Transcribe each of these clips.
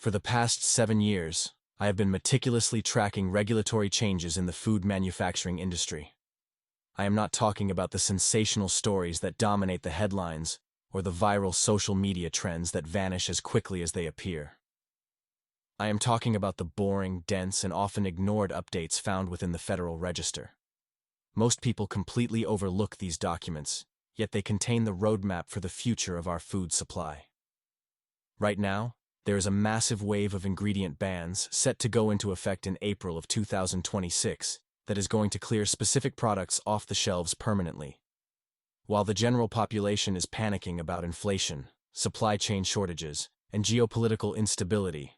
For the past 7 years, I have been meticulously tracking regulatory changes in the food manufacturing industry. I am not talking about the sensational stories that dominate the headlines or the viral social media trends that vanish as quickly as they appear. I am talking about the boring, dense, and often ignored updates found within the Federal Register. Most people completely overlook these documents, yet they contain the roadmap for the future of our food supply. Right now, there is a massive wave of ingredient bans set to go into effect in April of 2026 that is going to clear specific products off the shelves permanently. While the general population is panicking about inflation, supply chain shortages, and geopolitical instability,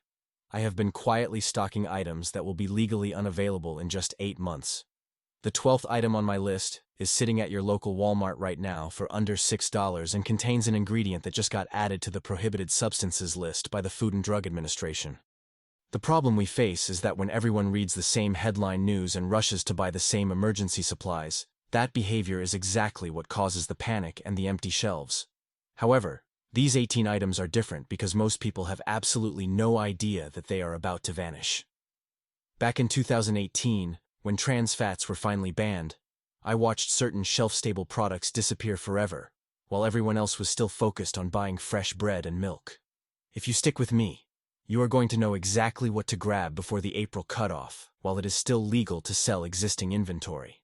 I have been quietly stocking items that will be legally unavailable in just 8 months. The 12th item on my list is sitting at your local Walmart right now for under $6 and contains an ingredient that just got added to the prohibited substances list by the Food and Drug Administration. The problem we face is that when everyone reads the same headline news and rushes to buy the same emergency supplies, that behavior is exactly what causes the panic and the empty shelves. However, these 18 items are different because most people have absolutely no idea that they are about to vanish. Back in 2018, when trans fats were finally banned, I watched certain shelf-stable products disappear forever, while everyone else was still focused on buying fresh bread and milk. If you stick with me, you are going to know exactly what to grab before the April cutoff, while it is still legal to sell existing inventory.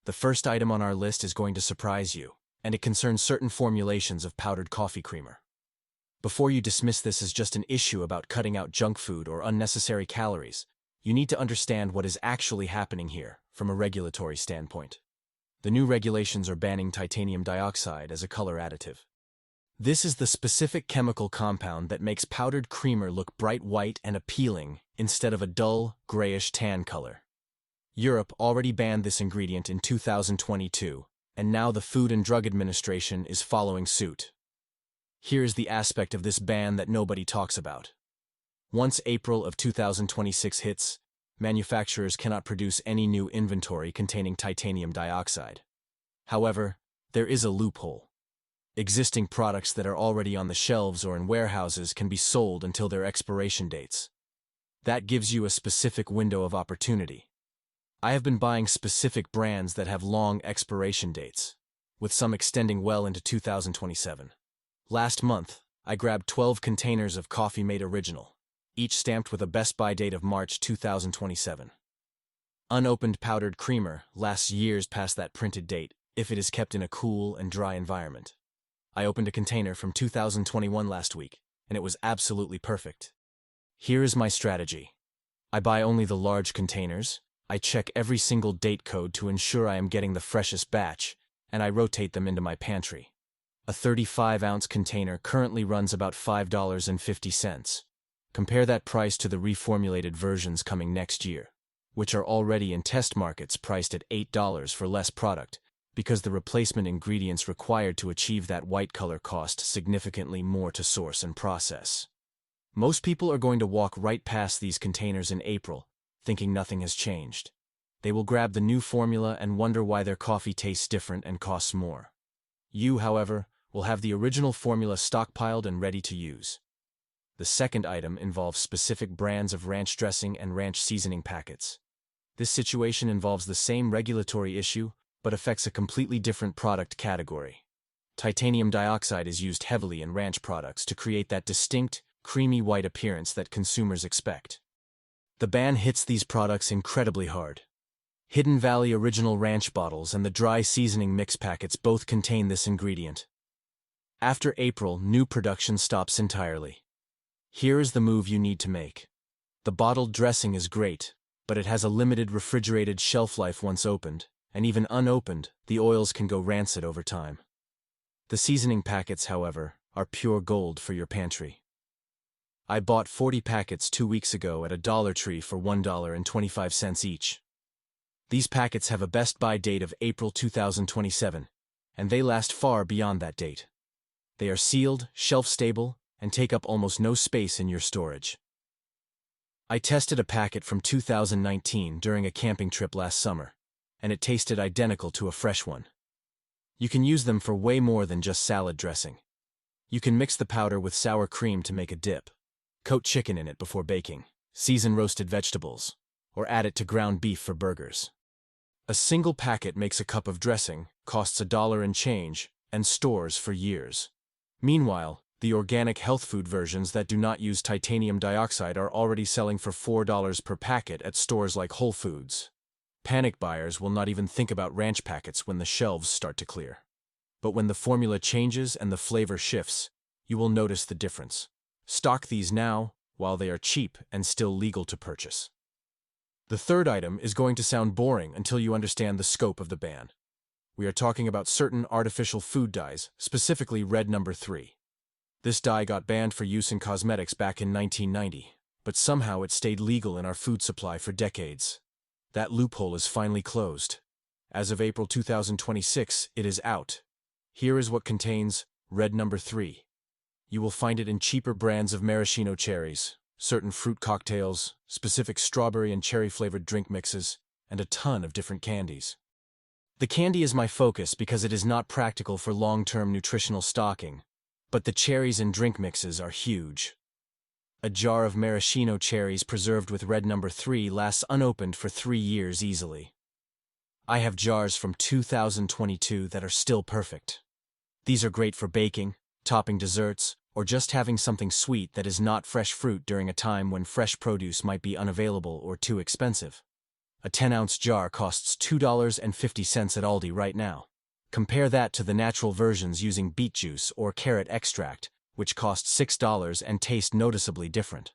The first item on our list is going to surprise you, and it concerns certain formulations of powdered coffee creamer. Before you dismiss this as just an issue about cutting out junk food or unnecessary calories, you need to understand what is actually happening here from a regulatory standpoint. The new regulations are banning titanium dioxide as a color additive. This is the specific chemical compound that makes powdered creamer look bright white and appealing instead of a dull, grayish tan color. Europe already banned this ingredient in 2022, and now the Food and Drug Administration is following suit. Here is the aspect of this ban that nobody talks about. Once April of 2026 hits, manufacturers cannot produce any new inventory containing titanium dioxide. However, there is a loophole. Existing products that are already on the shelves or in warehouses can be sold until their expiration dates. That gives you a specific window of opportunity. I have been buying specific brands that have long expiration dates, with some extending well into 2027. Last month, I grabbed 12 containers of Coffee Mate Original, each stamped with a best by date of March 2027. Unopened powdered creamer lasts years past that printed date if it is kept in a cool and dry environment. I opened a container from 2021 last week, and it was absolutely perfect. Here is my strategy. I buy only the large containers, I check every single date code to ensure I am getting the freshest batch, and I rotate them into my pantry. A 35-ounce container currently runs about $5.50. Compare that price to the reformulated versions coming next year, which are already in test markets priced at $8 for less product, because the replacement ingredients required to achieve that white color cost significantly more to source and process. Most people are going to walk right past these containers in April, thinking nothing has changed. They will grab the new formula and wonder why their coffee tastes different and costs more. You, however, will have the original formula stockpiled and ready to use. The second item involves specific brands of ranch dressing and ranch seasoning packets. This situation involves the same regulatory issue, but affects a completely different product category. Titanium dioxide is used heavily in ranch products to create that distinct, creamy white appearance that consumers expect. The ban hits these products incredibly hard. Hidden Valley Original Ranch bottles and the dry seasoning mix packets both contain this ingredient. After April, new production stops entirely. Here is the move you need to make. The bottled dressing is great, but it has a limited refrigerated shelf life once opened, and even unopened, the oils can go rancid over time. The seasoning packets, however, are pure gold for your pantry. I bought 40 packets 2 weeks ago at a Dollar Tree for $1.25 each. These packets have a best by date of April 2027, and they last far beyond that date. They are sealed, shelf-stable, and take up almost no space in your storage. I tested a packet from 2019 during a camping trip last summer, and it tasted identical to a fresh one. You can use them for way more than just salad dressing. You can mix the powder with sour cream to make a dip, Coat chicken in it before baking, season roasted vegetables, or add it to ground beef for burgers. A single packet makes a cup of dressing, costs $1 and change, and stores for years. Meanwhile, the organic health food versions that do not use titanium dioxide are already selling for $4 per packet at stores like Whole Foods. Panic buyers will not even think about ranch packets when the shelves start to clear. But when the formula changes and the flavor shifts, you will notice the difference. Stock these now, while they are cheap and still legal to purchase. The third item is going to sound boring until you understand the scope of the ban. We are talking about certain artificial food dyes, specifically red number 3. This dye got banned for use in cosmetics back in 1990, but somehow it stayed legal in our food supply for decades. That loophole is finally closed. As of April 2026, it is out. Here is what contains red number 3. You will find it in cheaper brands of maraschino cherries, certain fruit cocktails, specific strawberry and cherry-flavored drink mixes, and a ton of different candies. The candy is my focus because it is not practical for long-term nutritional stocking, but the cherries and drink mixes are huge. A jar of maraschino cherries preserved with red number 3 lasts unopened for 3 years easily. I have jars from 2022 that are still perfect. These are great for baking, topping desserts, or just having something sweet that is not fresh fruit during a time when fresh produce might be unavailable or too expensive. A 10-ounce jar costs $2.50 at Aldi right now. Compare that to the natural versions using beet juice or carrot extract, which cost $6 and taste noticeably different.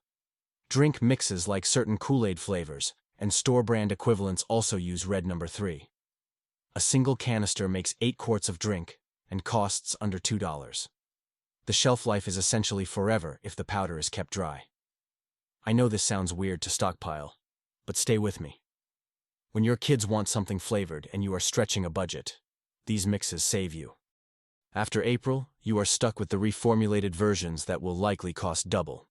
Drink mixes like certain Kool-Aid flavors and store-brand equivalents also use red number 3. A single canister makes 8 quarts of drink and costs under $2. The shelf life is essentially forever if the powder is kept dry. I know this sounds weird to Stockpile, but stay with me. When your kids want something flavored and you are stretching a budget, these mixes save you. After April, you are stuck with the reformulated versions that will likely cost double.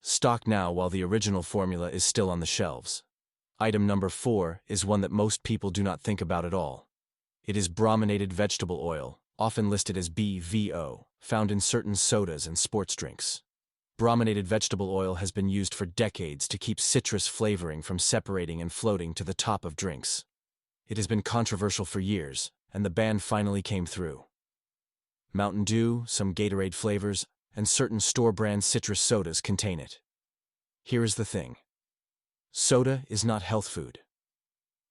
Stock now while the original formula is still on the shelves. Item number 4 is one that most people do not think about at all. It is brominated vegetable oil, often listed as BVO, found in certain sodas and sports drinks. Brominated vegetable oil has been used for decades to keep citrus flavoring from separating and floating to the top of drinks. It has been controversial for years, and the ban finally came through. Mountain Dew, some Gatorade flavors, and certain store-brand citrus sodas contain it. Here is the thing. Soda is not health food.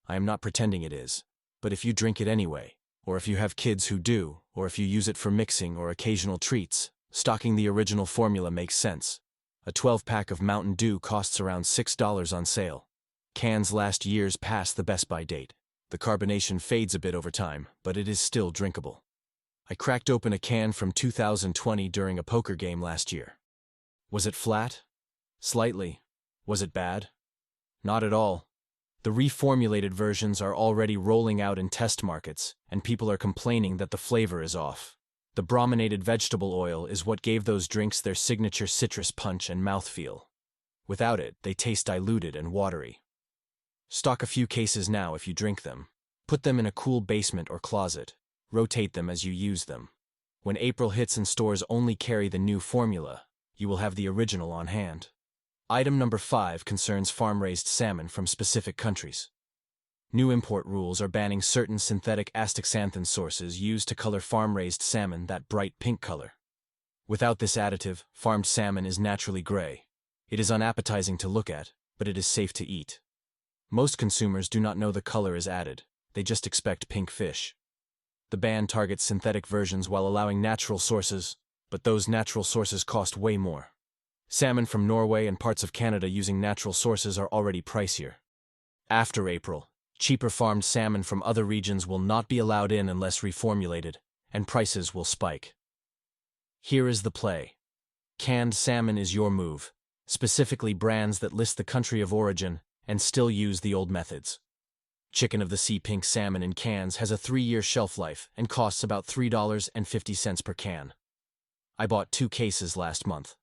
I am not pretending it is, but if you drink it anyway, or if you have kids who do, or if you use it for mixing or occasional treats, stocking the original formula makes sense. A 12-pack of Mountain Dew costs around $6 on sale. Cans last years past the best-by date. The carbonation fades a bit over time, but it is still drinkable. I cracked open a can from 2020 during a poker game last year. Was it flat? Slightly. Was it bad? Not at all. The reformulated versions are already rolling out in test markets, and people are complaining that the flavor is off. The brominated vegetable oil is what gave those drinks their signature citrus punch and mouthfeel. Without it, they taste diluted and watery. Stock a few cases now if you drink them. Put them in a cool basement or closet. Rotate them as you use them. When April hits and stores only carry the new formula, you will have the original on hand. Item number 5 concerns farm-raised salmon from specific countries. New import rules are banning certain synthetic astaxanthin sources used to color farm-raised salmon that bright pink color. Without this additive, farmed salmon is naturally gray. It is unappetizing to look at, but it is safe to eat. Most consumers do not know the color is added, they just expect pink fish. The ban targets synthetic versions while allowing natural sources, but those natural sources cost way more. Salmon from Norway and parts of Canada using natural sources are already pricier. After April, cheaper farmed salmon from other regions will not be allowed in unless reformulated, and prices will spike. Here is the play. Canned salmon is your move, specifically brands that list the country of origin and still use the old methods. Chicken of the Sea pink salmon in cans has a 3-year shelf life and costs about $3.50 per can. I bought 2 cases last month.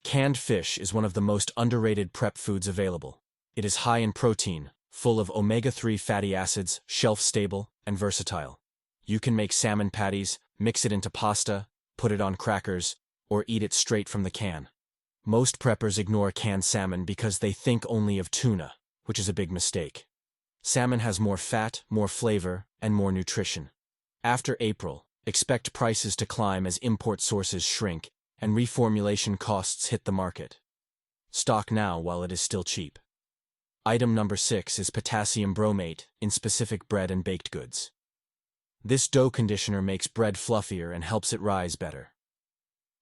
Canned fish is one of the most underrated prep foods available. It is high in protein, full of omega-3 fatty acids, shelf-stable, and versatile. You can make salmon patties, mix it into pasta, put it on crackers, or eat it straight from the can. Most preppers ignore canned salmon because they think only of tuna, which is a big mistake. Salmon has more fat, more flavor, and more nutrition. After April, expect prices to climb as import sources shrink and reformulation costs hit the market. Stock now while it is still cheap. Item number 6 is potassium bromate in specific bread and baked goods. This dough conditioner makes bread fluffier and helps it rise better.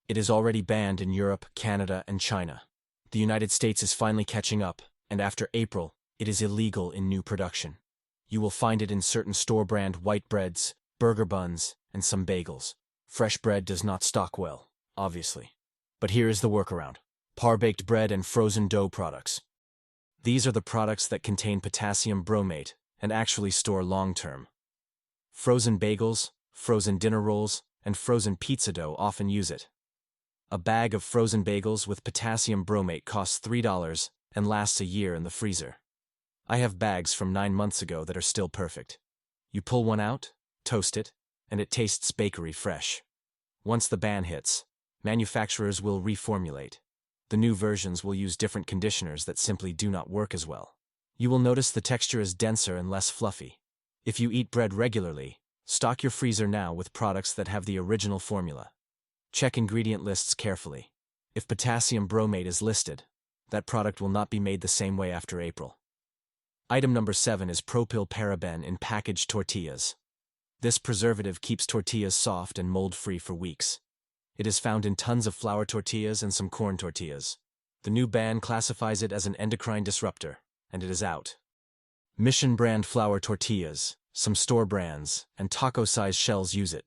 It is already banned in Europe, Canada, and China. The United States is finally catching up, and after April, it is illegal in new production. You will find it in certain store-brand white breads, burger buns, and some bagels. Fresh bread does not stock well, obviously. But here is the workaround. Par-baked bread and frozen dough products. These are the products that contain potassium bromate and actually store long-term. Frozen bagels, frozen dinner rolls, and frozen pizza dough often use it. A bag of frozen bagels with potassium bromate costs $3 and lasts a year in the freezer. I have bags from 9 months ago that are still perfect. You pull one out, toast it, and it tastes bakery fresh. Once the ban hits, manufacturers will reformulate. The new versions will use different conditioners that simply do not work as well. You will notice the texture is denser and less fluffy. If you eat bread regularly, stock your freezer now with products that have the original formula. Check ingredient lists carefully. If potassium bromate is listed, that product will not be made the same way after April. Item number 7 is propylparaben in packaged tortillas. This preservative keeps tortillas soft and mold-free for weeks. It is found in tons of flour tortillas and some corn tortillas. The new ban classifies it as an endocrine disruptor, and it is out. Mission brand flour tortillas, some store brands, and taco-sized shells use it.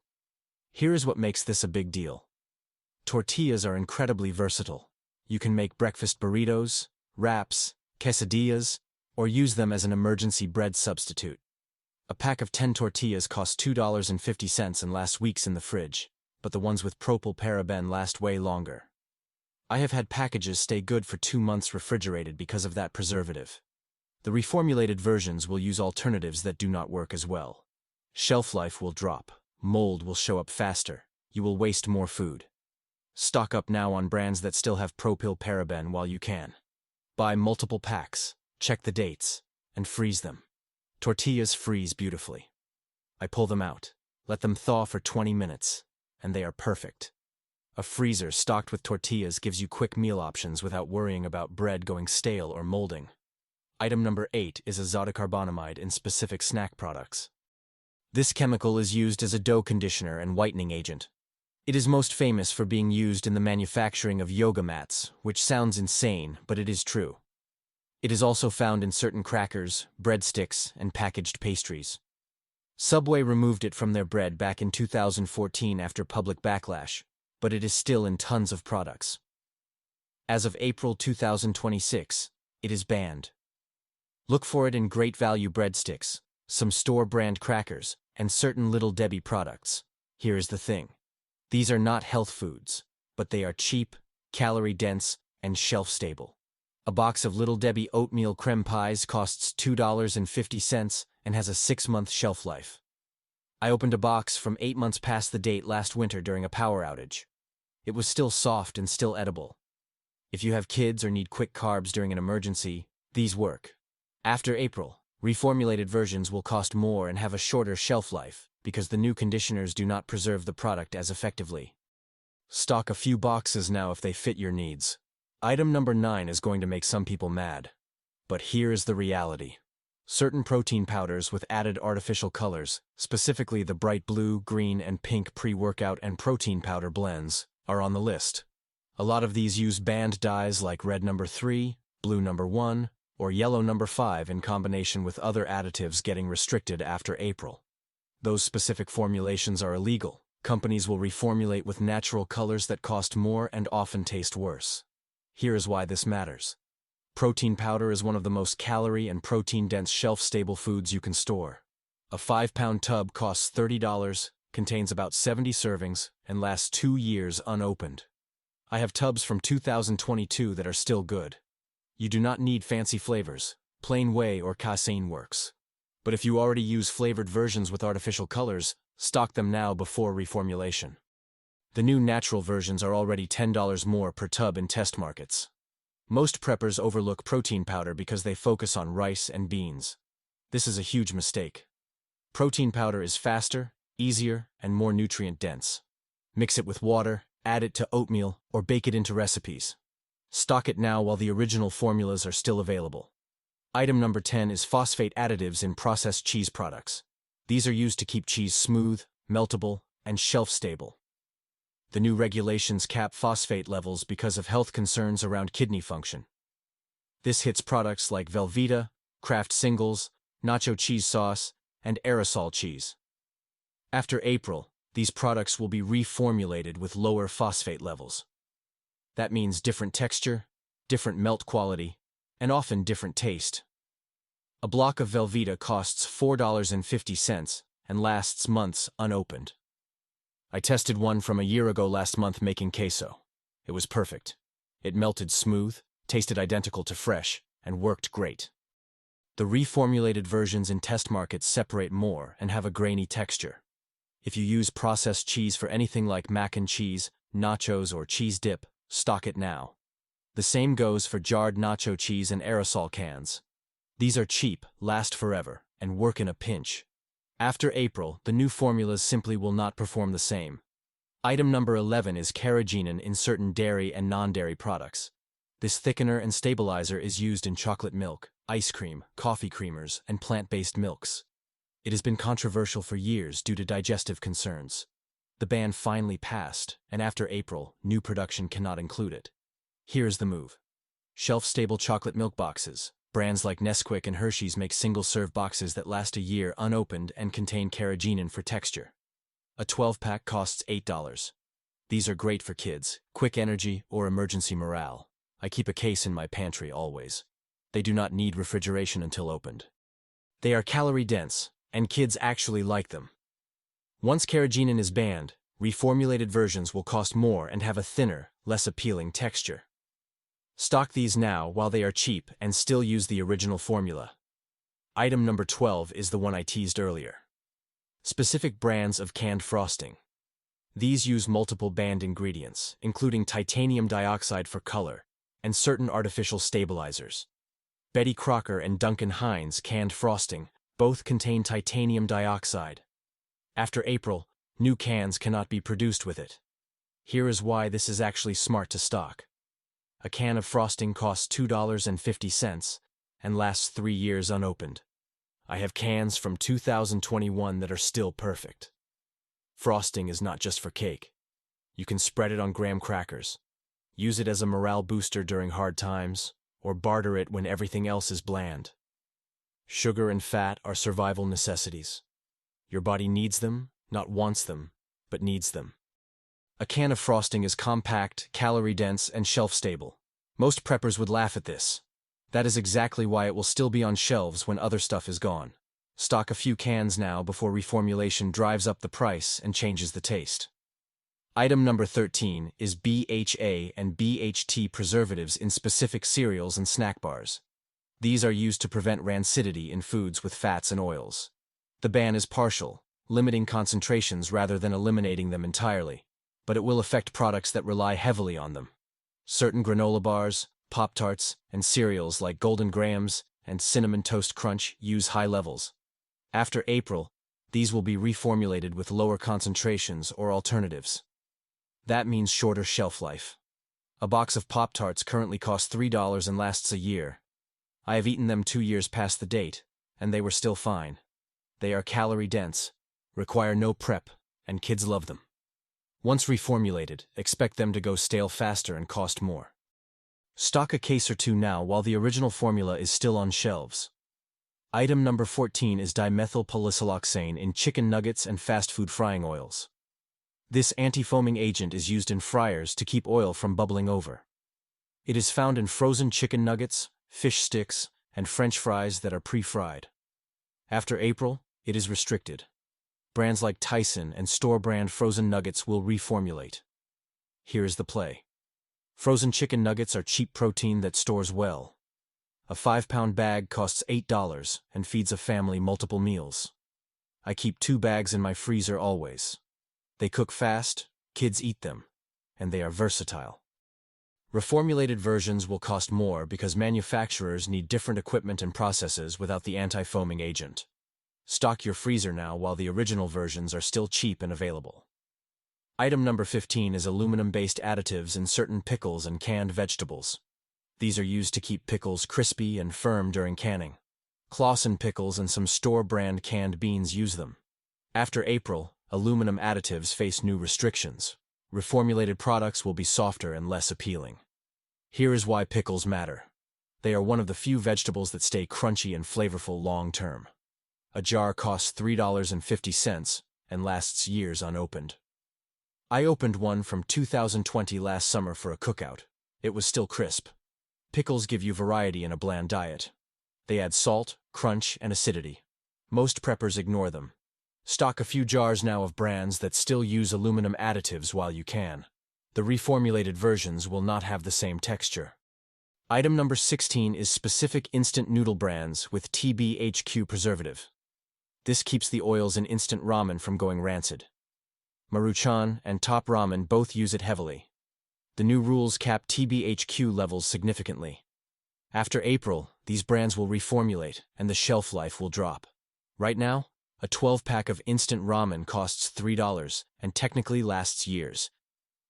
Here is what makes this a big deal. Tortillas are incredibly versatile. You can make breakfast burritos, wraps, quesadillas, or use them as an emergency bread substitute. A pack of 10 tortillas costs $2.50 and lasts weeks in the fridge, but the ones with propylparaben last way longer. I have had packages stay good for 2 months refrigerated because of that preservative. The reformulated versions will use alternatives that do not work as well. Shelf life will drop, mold will show up faster, you will waste more food. Stock up now on brands that still have propylparaben while you can. Buy multiple packs, check the dates, and freeze them. Tortillas freeze beautifully. I pull them out, let them thaw for 20 minutes, and they are perfect. A freezer stocked with tortillas gives you quick meal options without worrying about bread going stale or molding. Item number 8 is azotocarbonamide in specific snack products. This chemical is used as a dough conditioner and whitening agent. It is most famous for being used in the manufacturing of yoga mats, which sounds insane, but it is true. It is also found in certain crackers, breadsticks, and packaged pastries. Subway removed it from their bread back in 2014 after public backlash, but it is still in tons of products. As of April 2026, it is banned. Look for it in Great Value breadsticks, some store-brand crackers, and certain Little Debbie products. Here is the thing. These are not health foods, but they are cheap, calorie-dense, and shelf-stable. A box of Little Debbie oatmeal creme pies costs $2.50 and has a 6-month shelf life. I opened a box from 8 months past the date last winter during a power outage. It was still soft and still edible. If you have kids or need quick carbs during an emergency, these work. After April, reformulated versions will cost more and have a shorter shelf life because the new conditioners do not preserve the product as effectively. Stock a few boxes now if they fit your needs. Item number 9 is going to make some people mad. But here is the reality. Certain protein powders with added artificial colors, specifically the bright blue, green, and pink pre-workout and protein powder blends, are on the list. A lot of these use banned dyes like red number 3, blue number 1, or yellow number 5 in combination with other additives getting restricted after April. Those specific formulations are illegal. Companies will reformulate with natural colors that cost more and often taste worse. Here is why this matters. Protein powder is one of the most calorie and protein-dense shelf-stable foods you can store. A 5-pound tub costs $30, contains about 70 servings, and lasts 2 years unopened. I have tubs from 2022 that are still good. You do not need fancy flavors. Plain whey or casein works. But if you already use flavored versions with artificial colors, stock them now before reformulation. The new natural versions are already $10 more per tub in test markets. Most preppers overlook protein powder because they focus on rice and beans. This is a huge mistake. Protein powder is faster, easier, and more nutrient-dense. Mix it with water, add it to oatmeal, or bake it into recipes. Stock it now while the original formulas are still available. Item number 10 is phosphate additives in processed cheese products. These are used to keep cheese smooth, meltable, and shelf-stable. The new regulations cap phosphate levels because of health concerns around kidney function. This hits products like Velveeta, Kraft Singles, nacho cheese sauce, and aerosol cheese. After April, these products will be reformulated with lower phosphate levels. That means different texture, different melt quality, and often different taste. A block of Velveeta costs $4.50 and lasts months unopened. I tested one from a year ago last month making queso. It was perfect. It melted smooth, tasted identical to fresh, and worked great. The reformulated versions in test markets separate more and have a grainy texture. If you use processed cheese for anything like mac and cheese, nachos, or cheese dip, stock it now. The same goes for jarred nacho cheese and aerosol cans. These are cheap, last forever, and work in a pinch. After April, the new formulas simply will not perform the same. Item number 11 is carrageenan in certain dairy and non-dairy products. This thickener and stabilizer is used in chocolate milk, ice cream, coffee creamers, and plant-based milks. It has been controversial for years due to digestive concerns. The ban finally passed, and after April, new production cannot include it. Here's the move. Shelf-stable chocolate milk boxes. Brands like Nesquik and Hershey's make single-serve boxes that last a year unopened and contain carrageenan for texture. A 12-pack costs $8. These are great for kids, quick energy, or emergency morale. I keep a case in my pantry always. They do not need refrigeration until opened. They are calorie-dense, and kids actually like them. Once carrageenan is banned, reformulated versions will cost more and have a thinner, less appealing texture. Stock these now while they are cheap and still use the original formula. Item number 12 is the one I teased earlier. Specific brands of canned frosting. These use multiple banned ingredients, including titanium dioxide for color, and certain artificial stabilizers. Betty Crocker and Duncan Hines canned frosting both contain titanium dioxide. After April, new cans cannot be produced with it. Here is why this is actually smart to stock. A can of frosting costs $2.50 and lasts 3 years unopened. I have cans from 2021 that are still perfect. Frosting is not just for cake. You can spread it on graham crackers, use it as a morale booster during hard times, or barter it when everything else is bland. Sugar and fat are survival necessities. Your body needs them, not wants them, but needs them. A can of frosting is compact, calorie-dense, and shelf-stable. Most preppers would laugh at this. That is exactly why it will still be on shelves when other stuff is gone. Stock a few cans now before reformulation drives up the price and changes the taste. Item number 13 is BHA and BHT preservatives in specific cereals and snack bars. These are used to prevent rancidity in foods with fats and oils. The ban is partial, limiting concentrations rather than eliminating them entirely, but it will affect products that rely heavily on them. Certain granola bars, Pop-Tarts, and cereals like Golden Grahams and Cinnamon Toast Crunch use high levels. After April, these will be reformulated with lower concentrations or alternatives. That means shorter shelf life. A box of Pop-Tarts currently costs $3 and lasts a year. I have eaten them 2 years past the date, and they were still fine. They are calorie-dense, require no prep, and kids love them. Once reformulated, expect them to go stale faster and cost more. Stock a case or two now while the original formula is still on shelves. Item number 14 is dimethyl polisiloxane in chicken nuggets and fast food frying oils. This anti-foaming agent is used in fryers to keep oil from bubbling over. It is found in frozen chicken nuggets, fish sticks, and French fries that are pre-fried. After April, it is restricted. Brands like Tyson and store-brand frozen nuggets will reformulate. Here is the play. Frozen chicken nuggets are cheap protein that stores well. A 5-pound bag costs $8 and feeds a family multiple meals. I keep 2 bags in my freezer always. They cook fast, Kids eat them, and they are versatile. Reformulated versions will cost more because manufacturers need different equipment and processes without the anti-foaming agent. Stock your freezer now while the original versions are still cheap and available. Item number 15 is aluminum-based additives in certain pickles and canned vegetables. These are used to keep pickles crispy and firm during canning. Claussen Pickles and some store-brand canned beans use them. After April, aluminum additives face new restrictions. Reformulated products will be softer and less appealing. Here is why pickles matter. They are one of the few vegetables that stay crunchy and flavorful long-term. A jar costs $3.50 and lasts years unopened. I opened one from 2020 last summer for a cookout. It was still crisp. Pickles give you variety in a bland diet. They add salt, crunch, and acidity. Most preppers ignore them. Stock a few jars now of brands that still use aluminum additives while you can. The reformulated versions will not have the same texture. Item number 16 is specific instant noodle brands with TBHQ preservative. This keeps the oils in instant ramen from going rancid. Maruchan and Top Ramen both use it heavily. The new rules cap TBHQ levels significantly. After April, these brands will reformulate and the shelf life will drop. Right now, a 12-pack of instant ramen costs $3 and technically lasts years.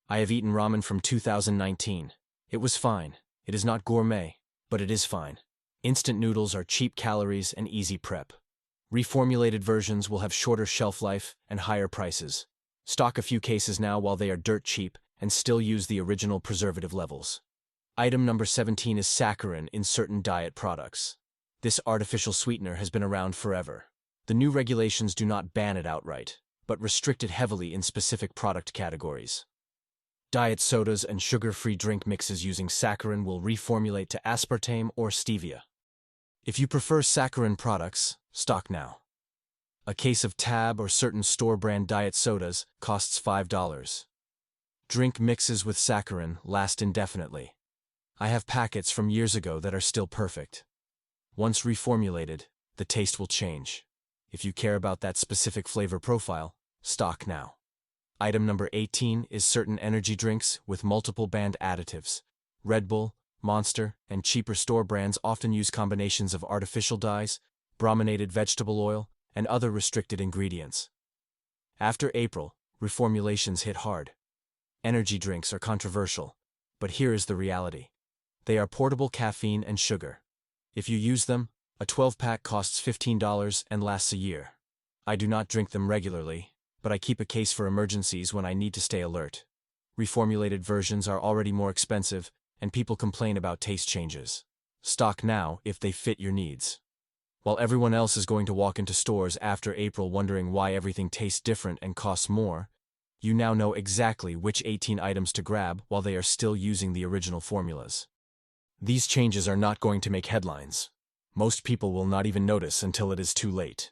I have eaten ramen from 2019. It was fine. It is not gourmet, but it is fine. Instant noodles are cheap calories and easy prep. Reformulated versions will have shorter shelf life and higher prices. Stock a few cases now while they are dirt cheap and still use the original preservative levels. Item number 17 is saccharin in certain diet products. This artificial sweetener has been around forever. The new regulations do not ban it outright, but restrict it heavily in specific product categories. Diet sodas and sugar-free drink mixes using saccharin will reformulate to aspartame or stevia. If you prefer saccharin products, stock now. A case of Tab or certain store-brand diet sodas costs $5. Drink mixes with saccharin last indefinitely. I have packets from years ago that are still perfect. Once reformulated, the taste will change. If you care about that specific flavor profile, stock now. Item number 18 is certain energy drinks with multiple banned additives. Red Bull, Monster, and cheaper store brands often use combinations of artificial dyes, brominated vegetable oil, and other restricted ingredients. After April, reformulations hit hard. Energy drinks are controversial, but here is the reality. They are portable caffeine and sugar. If you use them, a 12-pack costs $15 and lasts a year. I do not drink them regularly, but I keep a case for emergencies when I need to stay alert. Reformulated versions are already more expensive, and people complain about taste changes. Stock now if they fit your needs. While everyone else is going to walk into stores after April wondering why everything tastes different and costs more, you now know exactly which 18 items to grab while they are still using the original formulas. These changes are not going to make headlines. Most people will not even notice until it is too late.